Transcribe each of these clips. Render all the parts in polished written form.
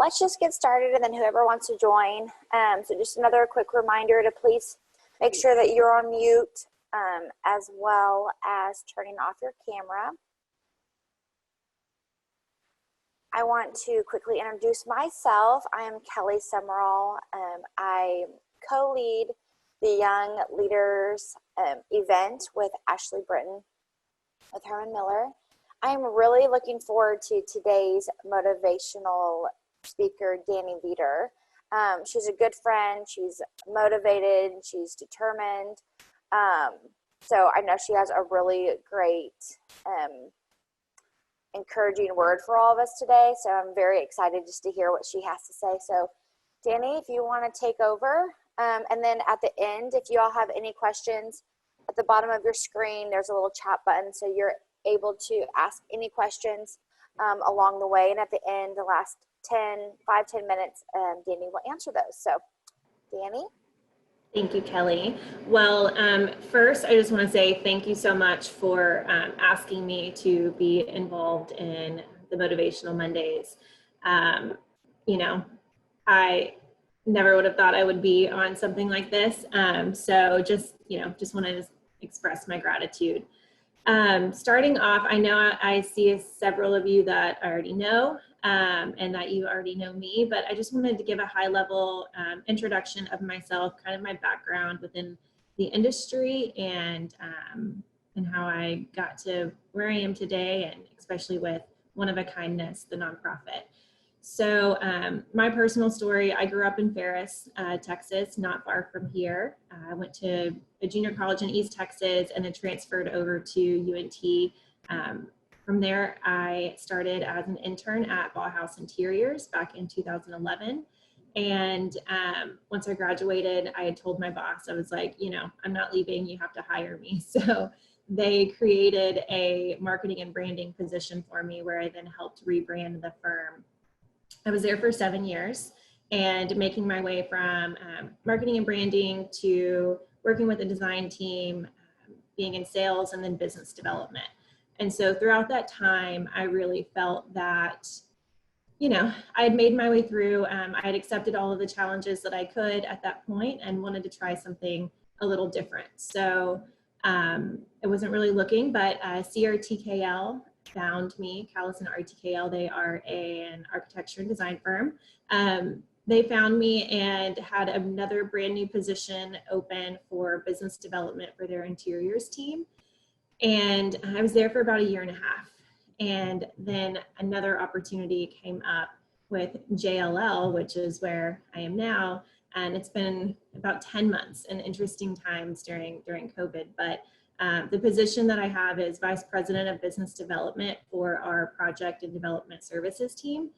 let's just get started, and then whoever wants to join. So just another quick reminder to please make sure that you're on mute, as well as turning off your camera. I want to quickly introduce myself. I am Kelly Summerall. I co-lead the Young Leaders event with Ashley Britton with Herman Miller. I'm really looking forward to today's motivational speaker, Danny Leader. She's a good friend, she's motivated, she's determined. So I know she has a really great encouraging word for all of us today. So I'm very excited just to hear what she has to say. So Danny, if you want to take over, and then at the end, if you all have any questions, at the bottom of your screen, there's a little chat button. So you're able to ask any questions along the way. And at the end, the last 5-10 minutes, Danny will answer those. So Danny. Thank you, Kelly. Well, first, I just want to say thank you so much for asking me to be involved in the Motivational Mondays. You know, I never would have thought I would be on something like this. So just wanted to express my gratitude. Starting off, I know I see several of you that I already know, and that you already know me, but I just wanted to give a high level introduction of myself, kind of my background within the industry, and how I got to where I am today, and especially with One of a Kindness, the nonprofit. So my personal story, I grew up in Ferris, Texas, not far from here. I went to a junior college in East Texas and then transferred over to UNT. From there, I started as an intern at Bauhaus Interiors back in 2011. And once I graduated, I had told my boss, I was like, I'm not leaving, you have to hire me. So they created a marketing and branding position for me, where I then helped rebrand the firm. I was there for 7 years, and making my way from marketing and branding to working with a design team, being in sales, and then business development. And so throughout that time, I really felt that, I had made my way through. I had accepted all of the challenges that I could at that point and wanted to try something a little different. So I wasn't really looking, but CRTKL found me. Callison RTKL, they are an architecture and design firm. They found me and had another brand new position open for business development for their interiors team. And I was there for about 1.5 years. And then another opportunity came up with JLL, which is where I am now. And it's been about 10 months, and interesting times during COVID. But the position that I have is Vice President of Business Development for our Project and Development Services team.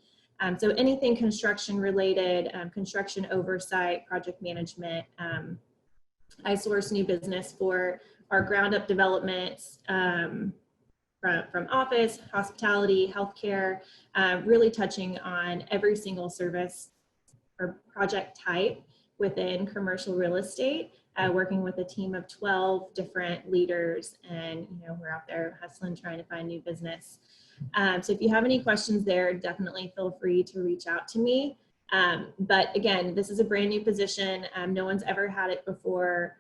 So anything construction related, construction oversight, project management. I source new business for our ground up developments from office, hospitality, healthcare, really touching on every single service or project type within commercial real estate. Working with a team of 12 different leaders, and we're out there hustling, trying to find new business. So if you have any questions there, definitely feel free to reach out to me. But again, this is a brand new position. No one's ever had it before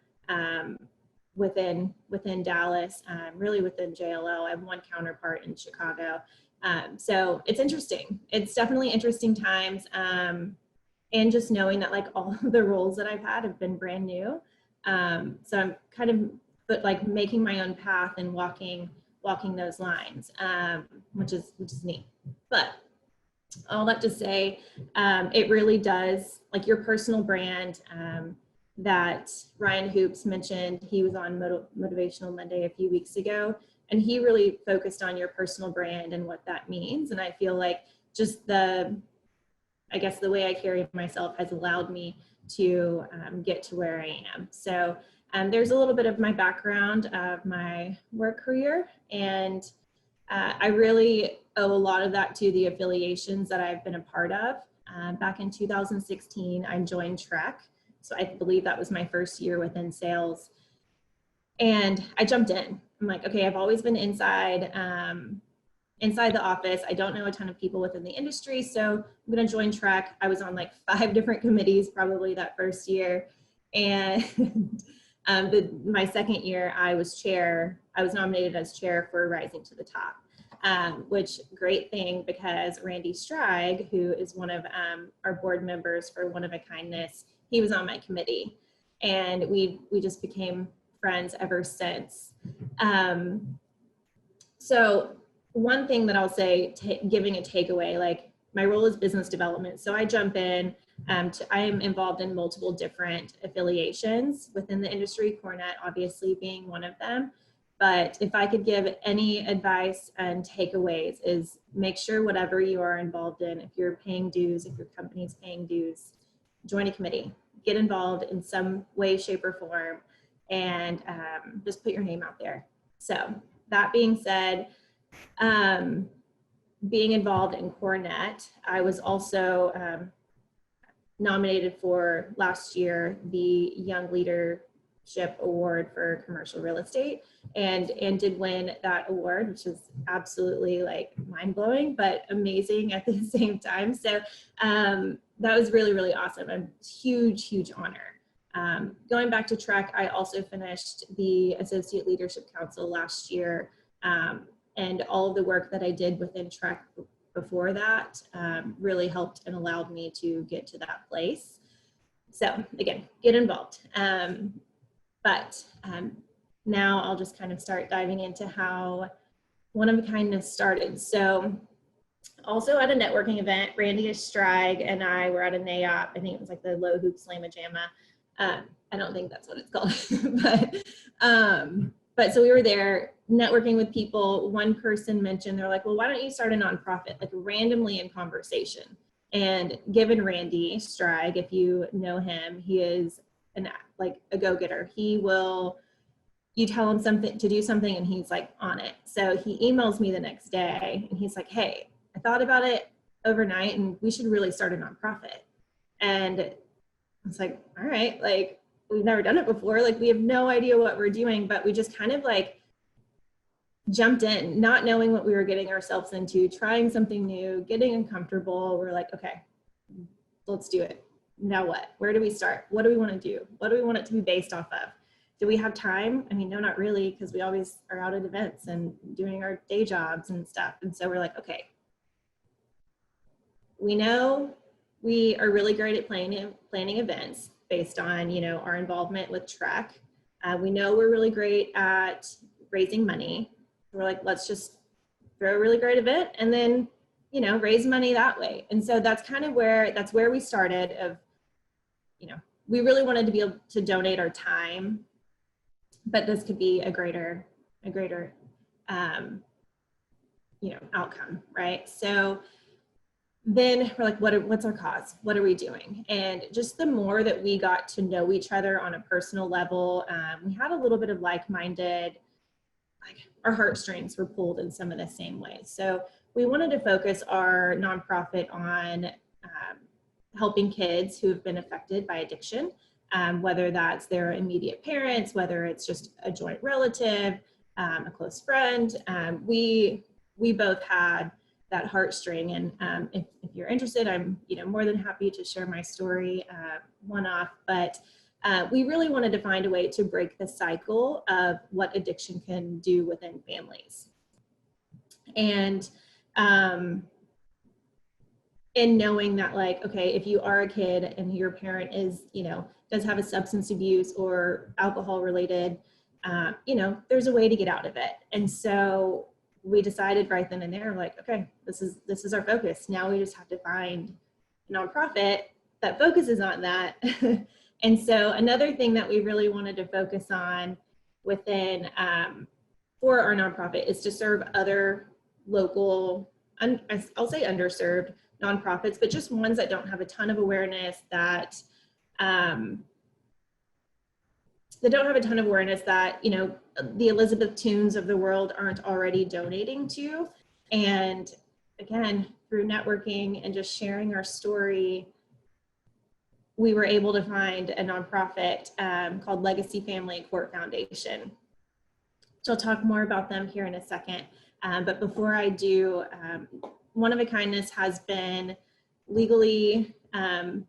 within Dallas, really within JLL. I have one counterpart in Chicago. So it's interesting. It's definitely interesting times. And just knowing that like all of the roles that I've had have been brand new. So I'm kind of making my own path and walking those lines, which is neat. But all that to say, it really does, like your personal brand that Ryan Hoops mentioned. He was on Motivational Monday a few weeks ago, and he really focused on your personal brand and what that means. And I feel like just the way I carry myself has allowed me to get to where I am. So there's a little bit of my background of my work career, and I really owe a lot of that to the affiliations that I've been a part of. Back in 2016, I joined Trek. So I believe that was my first year within sales. And I jumped in. I'm like, okay, I've always been inside. inside the office. I don't know a ton of people within the industry, so I'm going to join Trek. I was on like 5 different committees probably that first year. And my second year, I was nominated as chair for Rising to the Top, which great thing because Randy Strag, who is one of our board members for One of a Kindness, he was on my committee, and we just became friends ever since. So one thing that I'll say, giving a takeaway, like my role is business development. So I jump in, I am involved in multiple different affiliations within the industry, Cornet obviously being one of them. But if I could give any advice and takeaways is make sure whatever you are involved in, if you're paying dues, if your company's paying dues, join a committee, get involved in some way, shape, or form, and just put your name out there. So that being said, being involved in Cornet, I was also nominated for last year the Young Leadership Award for Commercial Real Estate, and did win that award, which is absolutely like mind-blowing but amazing at the same time. So that was really, really awesome. A huge honor. Going back to Trek, I also finished the Associate Leadership Council last year, and all of the work that I did within Trek before that really helped and allowed me to get to that place. So again, get involved. But now I'll just kind of start diving into how One of a Kindness started. So also at a networking event, Randy Strag and I were at a NAIOP. I think it was like the Low Hoop Slamma Jamma. I don't think that's what it's called, but so we were there networking with people. One person mentioned, they're like, well, why don't you start a nonprofit, like randomly in conversation? And given Randy Strag, if you know him, he is like a go-getter. You tell him something to do something and he's like on it. So he emails me the next day and he's like, hey, I thought about it overnight and we should really start a nonprofit. And I was like, all right, like we've never done it before. Like we have no idea what we're doing, but we just kind of like jumped in, not knowing what we were getting ourselves into, trying something new, getting uncomfortable. We're like, okay, let's do it. Now what? Where do we start? What do we want to do? What do we want it to be based off of? Do we have time? I mean, no, not really, because we always are out at events and doing our day jobs and stuff. And so we're like, okay, we know we are really great at planning events based on, you know, our involvement with Trek. We know we're really great at raising money. We're like, let's just throw a really great event and then, you know, raise money that way. And so that's kind of that's where we started of, you know, we really wanted to be able to donate our time, but this could be a greater, you know, outcome, right? So then we're like, what's our cause? What are we doing? And just the more that we got to know each other on a personal level, we had a little bit of like-minded, like our heartstrings were pulled in some of the same ways. So we wanted to focus our nonprofit on helping kids who have been affected by addiction, whether that's their immediate parents, whether it's just a joint relative, a close friend. We both had that heartstring, and if you're interested, I'm more than happy to share my story one-off, but we really wanted to find a way to break the cycle of what addiction can do within families. And in knowing that, like, okay, if you are a kid and your parent is, does have a substance abuse or alcohol related, there's a way to get out of it. And so we decided right then and there, like, okay, this is our focus. Now we just have to find a nonprofit that focuses on that. And so another thing that we really wanted to focus on within, for our nonprofit is to serve other local, I'll say underserved nonprofits, but just ones that don't have a ton of awareness, that the Elizabeth Tunes of the world aren't already donating to. And again, through networking and just sharing our story, we were able to find a nonprofit called Legacy Family Court Foundation. So I'll talk more about them here in a second. But before I do, One of a Kindness has been legally, I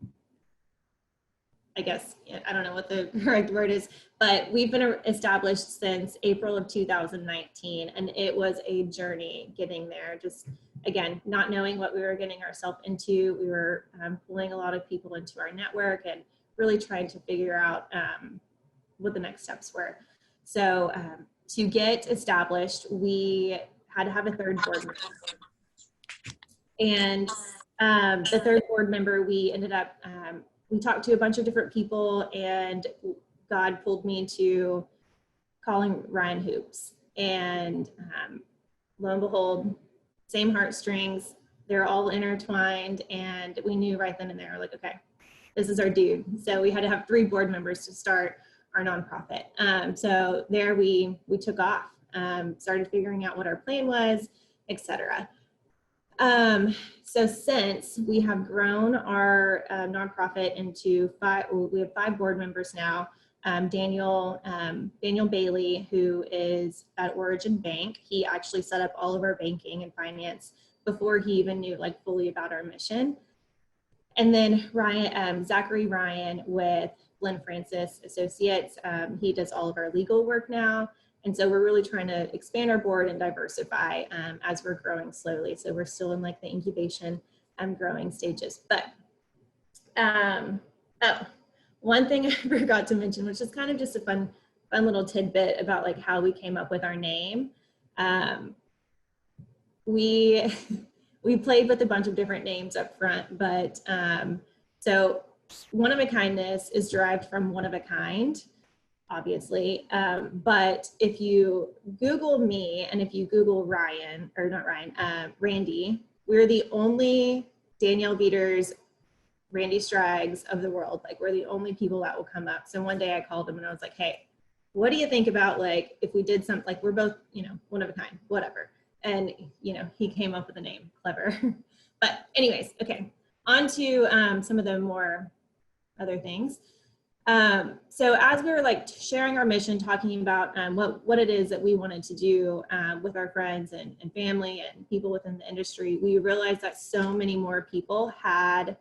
guess, I don't know what the correct word is, but we've been established since April of 2019, and it was a journey getting there. Just, again, not knowing what we were getting ourselves into. We were pulling a lot of people into our network and really trying to figure out what the next steps were. So to get established, we had to have a third board member. And the third board member, we ended up, we talked to a bunch of different people, and God pulled me to calling Ryan Hoops. And lo and behold, same heartstrings, they're all intertwined. And we knew right then and there, like, okay, this is our dude. So we had to have 3 board members to start our nonprofit. So there we took off, started figuring out what our plan was, etc. So since we have grown our nonprofit into 5, we have 5 board members now. Daniel Bailey, who is at Origin Bank, he actually set up all of our banking and finance before he even knew like fully about our mission. And then Zachary Ryan with Glenn Francis Associates, he does all of our legal work now. And so we're really trying to expand our board and diversify as we're growing slowly. So we're still in like the incubation and growing stages. But one thing I forgot to mention, which is kind of just a fun little tidbit about like how we came up with our name. We played with a bunch of different names up front, but so One of a Kindness is derived from one of a kind, obviously. But if you Google me and if you Google Ryan, or not Ryan, Randy, we're the only Danielle Beaters, Randy Straggs of the world. Like, we're the only people that will come up. So one day I called him and I was like, hey, what do you think about like, if we did something, like we're both, you know, one of a kind, whatever. And, you know, he came up with a name, clever. But anyways, okay, on to some of the more other things. So as we were like sharing our mission, talking about what it is that we wanted to do with our friends and family and people within the industry, we realized that so many more people had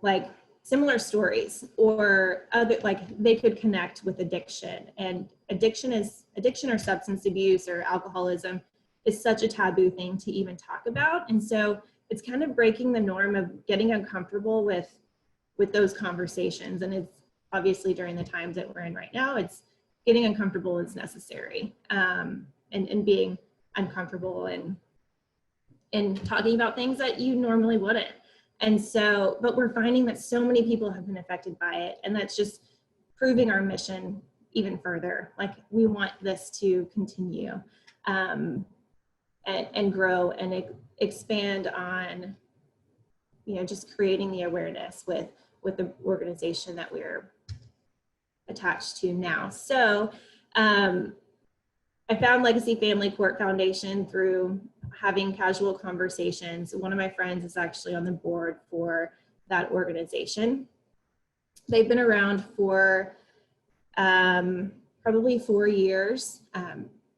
like similar stories, or other, like they could connect with addiction. And addiction or substance abuse or alcoholism is such a taboo thing to even talk about. And so it's kind of breaking the norm of getting uncomfortable with those conversations. And it's obviously during the times that we're in right now, it's getting uncomfortable is necessary, and being uncomfortable and talking about things that you normally wouldn't. And so, but we're finding that so many people have been affected by it, and that's just proving our mission even further. Like, we want this to continue and grow and expand on, you know, just creating the awareness with the organization that we're attached to now. So I found Legacy Family Court Foundation through having casual conversations. One of my friends is actually on the board for that organization. They've been around for probably 4 years.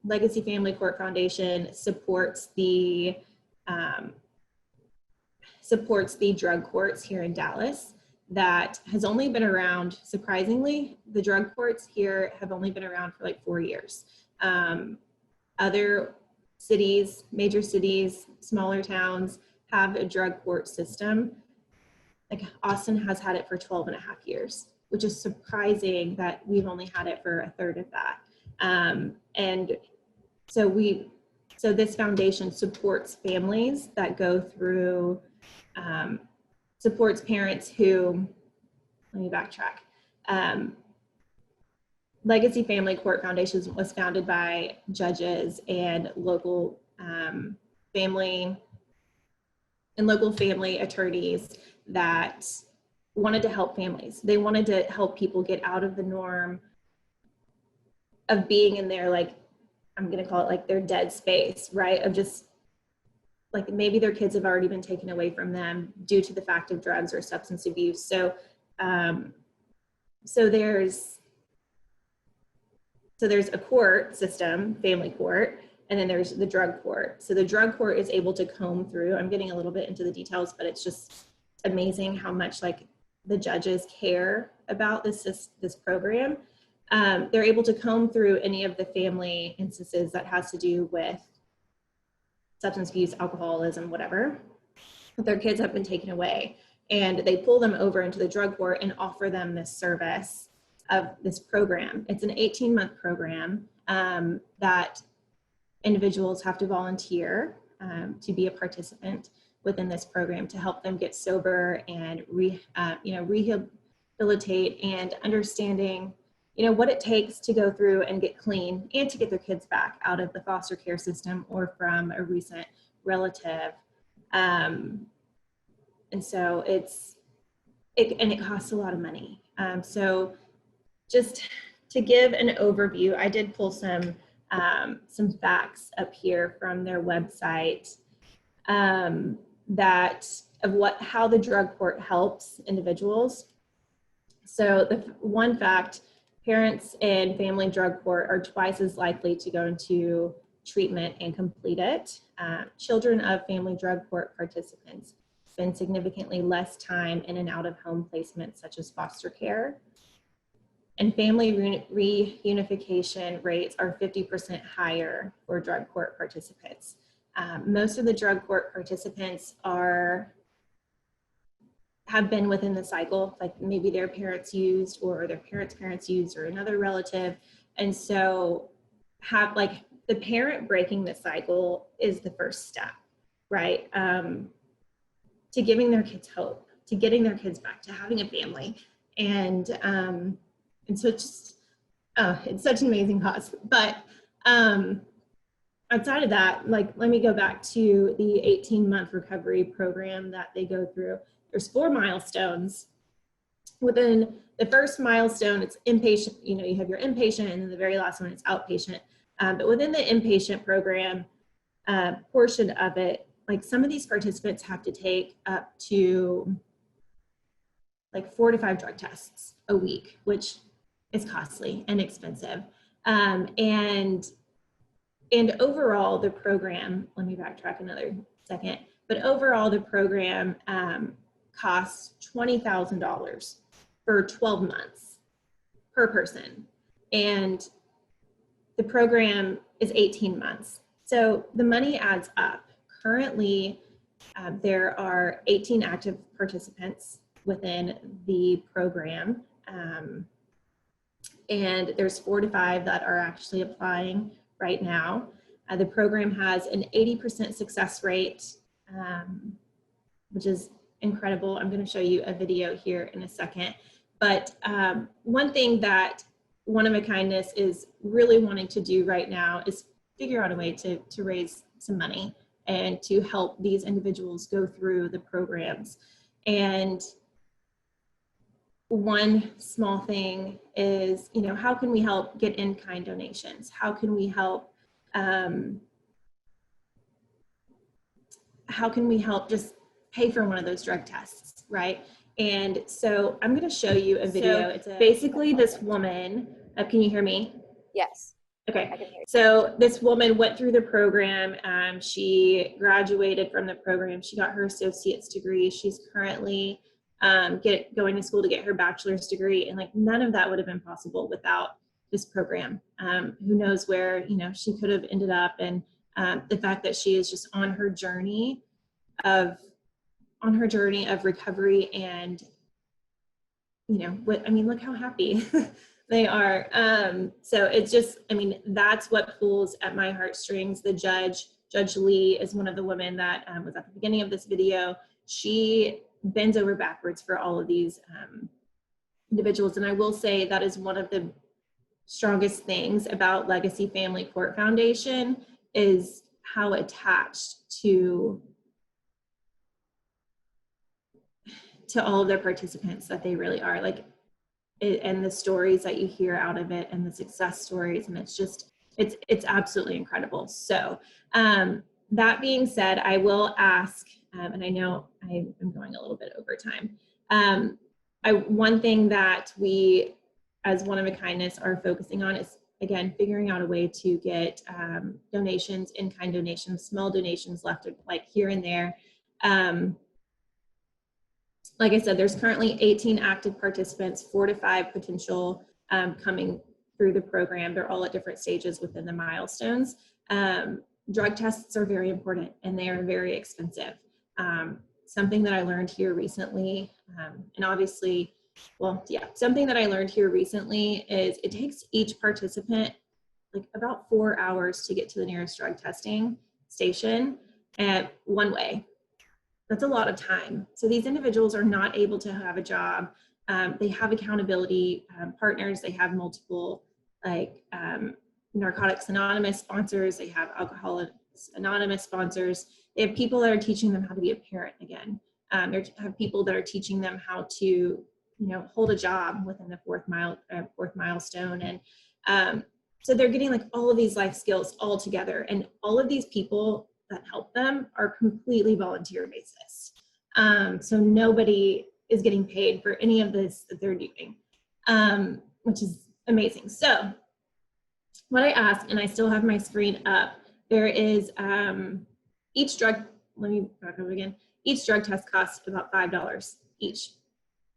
Legacy Family Court Foundation supports the drug courts here in Dallas. That has only been around, surprisingly, the drug courts here have only been around for like 4 years. Other cities, major cities, smaller towns have a drug court system. Like Austin has had it for 12 and a half years, which is surprising that we've only had it for a third of that. And so this foundation supports families that go through, supports parents who, let me backtrack. Legacy Family Court Foundation was founded by judges and local family attorneys that wanted to help families. They wanted to help people get out of the norm of being in their, like, I'm gonna call it like their dead space, right? Of just like maybe their kids have already been taken away from them due to the fact of drugs or substance abuse. So, so there's a court system, family court, and then there's the drug court. So the drug court is able to comb through, I'm getting a little bit into the details, but it's just amazing how much like the judges care about this program. They're able to comb through any of the family instances that has to do with substance abuse, alcoholism, whatever, that their kids have been taken away. And they pull them over into the drug court and offer them this service of this program. It's an 18-month program that individuals have to volunteer to be a participant within this program to help them get sober and rehabilitate and understanding what it takes to go through and get clean and to get their kids back out of the foster care system or from a recent relative. And so it costs a lot of money. So just to give an overview, I did pull some facts up here from their website how the drug court helps individuals. So the one fact, parents in family drug court are twice as likely to go into treatment and complete it. Children of family drug court participants spend significantly less time in and out of home placements such as foster care. And family reunification rates are 50% higher for drug court participants. Most of the drug court participants have been within the cycle, like maybe their parents used or their parents used or another relative. And so the parent breaking the cycle is the first step, right? To giving their kids hope, to getting their kids back, to having a family. And so it's such an amazing cause. But outside of that, let me go back to the 18-month recovery program that they go through. There's 4 milestones. Within the first milestone, it's inpatient, you have your inpatient, and then the very last one is outpatient. But within the inpatient program portion of it, some of these participants have to take up to 4 to 5 drug tests a week, which is costly and expensive. And overall, the program, let me backtrack another second, but overall the program costs $20,000 for 12 months per person. And the program is 18 months. So the money adds up. Currently, there are 18 active participants within the program. And there's 4 to 5 that are actually applying right now. The program has an 80% success rate, which is incredible. I'm going to show you a video here in a second. But one thing that One of a Kindness is really wanting to do right now is figure out a way to raise some money and to help these individuals go through the programs. And one small thing is, how can we help get in-kind donations? How can we help just pay for one of those drug tests, right? And so I'm going to show you a video. It's basically this woman, can you hear me? Yes. Okay. I can hear you. So this woman went through the program. She graduated from the program. She got her associate's degree. She's currently going to school to get her bachelor's degree. And none of that would have been possible without this program. Who knows where, she could have ended up. And the fact that she is just on her journey of recovery and, look how happy they are. So it's just, that's what pulls at my heartstrings. The Judge Lee is one of the women that was at the beginning of this video. She bends over backwards for all of these individuals. And I will say that is one of the strongest things about Legacy Family Court Foundation is how attached to all of their participants that they really are. And the stories that you hear out of it and the success stories, and it's absolutely incredible. So that being said, I will ask, and I know I am going a little bit over time. One thing that we, as One of a Kindness, are focusing on is again, figuring out a way to get donations, in-kind donations, small donations left like here and there. Like I said, there's currently 18 active participants, 4 to 5 potential coming through the program. They're all at different stages within the milestones. Drug tests are very important and they are very expensive. Something that I learned here recently, and obviously, well, yeah, something that I learned here recently is it takes each participant like about 4 hours to get to the nearest drug testing station one way. That's a lot of time. So these individuals are not able to have a job. They have accountability partners. They have multiple like Narcotics Anonymous sponsors. They have Alcoholics Anonymous sponsors. They have people that are teaching them how to be a parent again. They have people that are teaching them how to, hold a job within the fourth milestone. And so they're getting like all of these life skills all together. And all of these people that help them are completely volunteer basis. So nobody is getting paid for any of this that they're doing, which is amazing. So what I ask, and I still have my screen up, there is each drug, let me back up again. Each drug test costs about $5 each,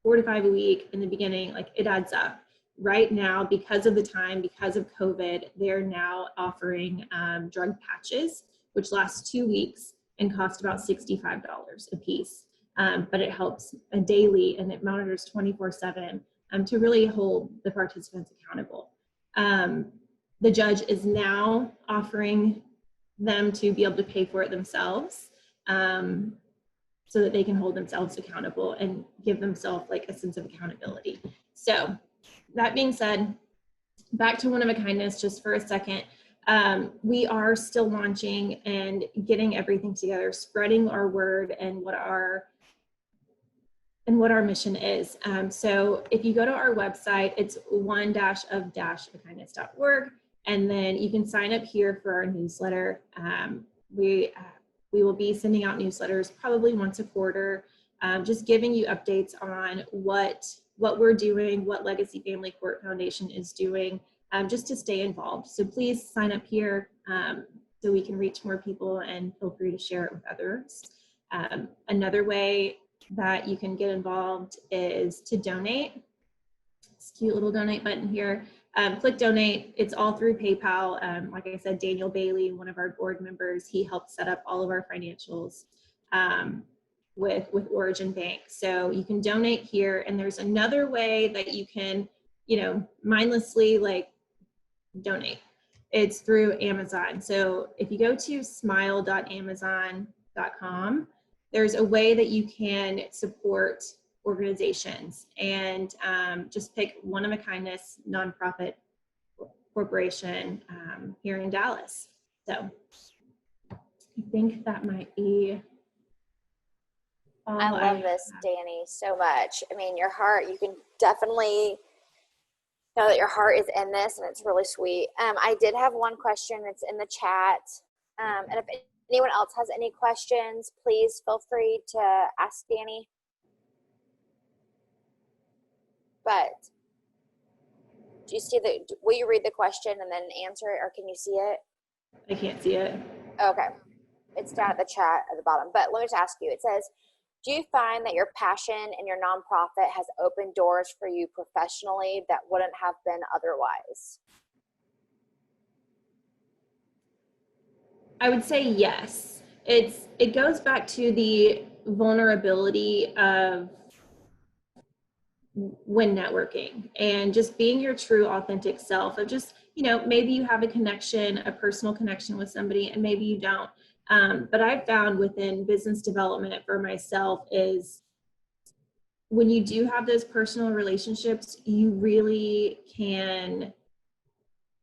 4 to 5 a week in the beginning, like it adds up. Right now, because of the time, because of COVID, they're now offering drug patches, which last 2 weeks and cost about $65 a piece. But it helps daily and it monitors 24/7 to really hold the participants accountable. The judge is now offering them to be able to pay for it themselves so that they can hold themselves accountable and give themselves like a sense of accountability. So that being said, back to One of a Kindness just for a second. We are still launching and getting everything together, spreading our word and what our mission is. So if you go to our website, it's one-of-akindness.org, and then you can sign up here for our newsletter. We will be sending out newsletters probably once a quarter, just giving you updates on what we're doing, what Legacy Family Court Foundation is doing, just to stay involved. So please sign up here so we can reach more people, and feel free to share it with others. Another way that you can get involved is to donate. This cute little donate button here. Click donate. It's all through PayPal. Like I said, Daniel Bailey, one of our board members, he helped set up all of our financials with Origin Bank. So you can donate here, and there's another way that you can, mindlessly like donate. It's through Amazon. So if you go to smile.amazon.com, there's a way that you can support organizations, and just pick One of a Kindness nonprofit corporation here in Dallas. So I think that might be all. I love this, Danny, so much. I mean, your heart, you can definitely know that your heart is in this, and it's really sweet. I did have one question that's in the chat. And if anyone else has any questions, please feel free to ask Danny. But do you see will you read the question and then answer it, or can you see it? I can't see it. Okay. It's down at the chat at the bottom. But let me just ask you, it says, do you find that your passion and your nonprofit has opened doors for you professionally that wouldn't have been otherwise? I would say yes. It goes back to the vulnerability of when networking, and just being your true authentic self, of just, maybe you have a connection, a personal connection with somebody, and maybe you don't. But I've found within business development for myself is when you do have those personal relationships, you really can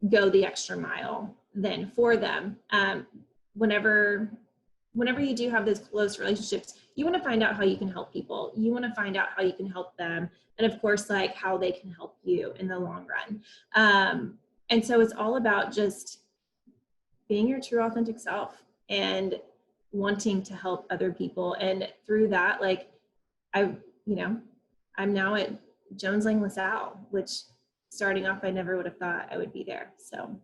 go the extra mile then for them. Whenever you do have those close relationships, you want to find out how you can help people. You want to find out how you can help them. And of course, like how they can help you in the long run. And so it's all about just being your true authentic self and wanting to help other people. And through that, like I'm now at Jones Lang LaSalle, which starting off, I never would have thought I would be there. So.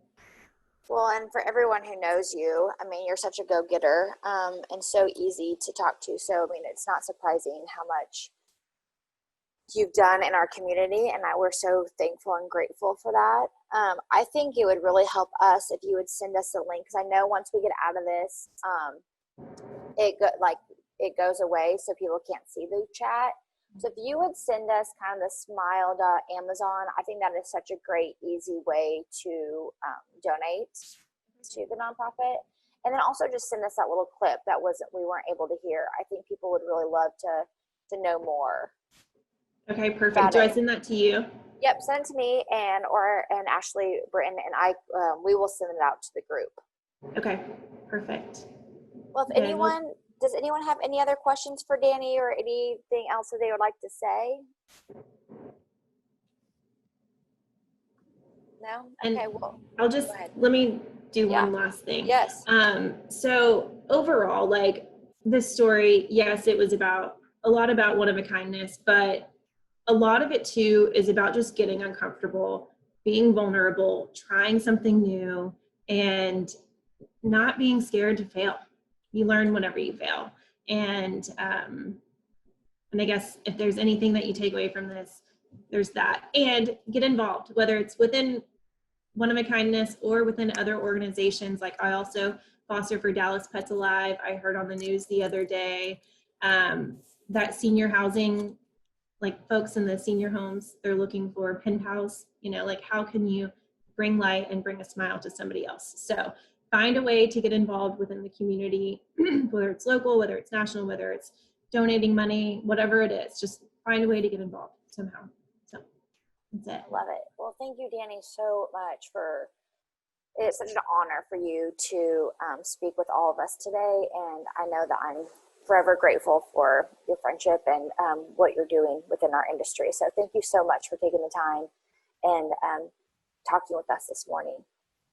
Well, and for everyone who knows you, I mean, you're such a go-getter, and so easy to talk to. So, I mean, it's not surprising how much you've done in our community, and we're so thankful and grateful for that. I think it would really help us if you would send us a link, because I know once we get out of this, it goes away, so people can't see the chat. So if you would send us kind of the smile.amazon, I think that is such a great, easy way to donate to the nonprofit. And then also just send us that little clip that we weren't able to hear. I think people would really love to know more. Okay, perfect. Do I send that to you? Yep, send it to me and Ashley Britton, and I we will send it out to the group. Okay, perfect. Well, does anyone have any other questions for Danny or anything else that they would like to say? No? Okay, well, let me do one last thing. Yes. So overall, like this story, yes, it was a lot about one-of-a-kindness, but a lot of it too is about just getting uncomfortable, being vulnerable, trying something new, and not being scared to fail. You learn whenever you fail. And I guess if there's anything that you take away from this, there's that. And get involved, whether it's within One-of-a-Kindness or within other organizations. Like I also foster for Dallas Pets Alive. I heard on the news the other day that senior housing, like folks in the senior homes, they're looking for pen pals, like how can you bring light and bring a smile to somebody else? So find a way to get involved within the community, whether it's local, whether it's national, whether it's donating money, whatever it is, just find a way to get involved somehow. So that's it. I love it. Well, thank you, Danny, so much it's such an honor for you to speak with all of us today. And I know that I'm forever grateful for your friendship and what you're doing within our industry. So thank you so much for taking the time and talking with us this morning.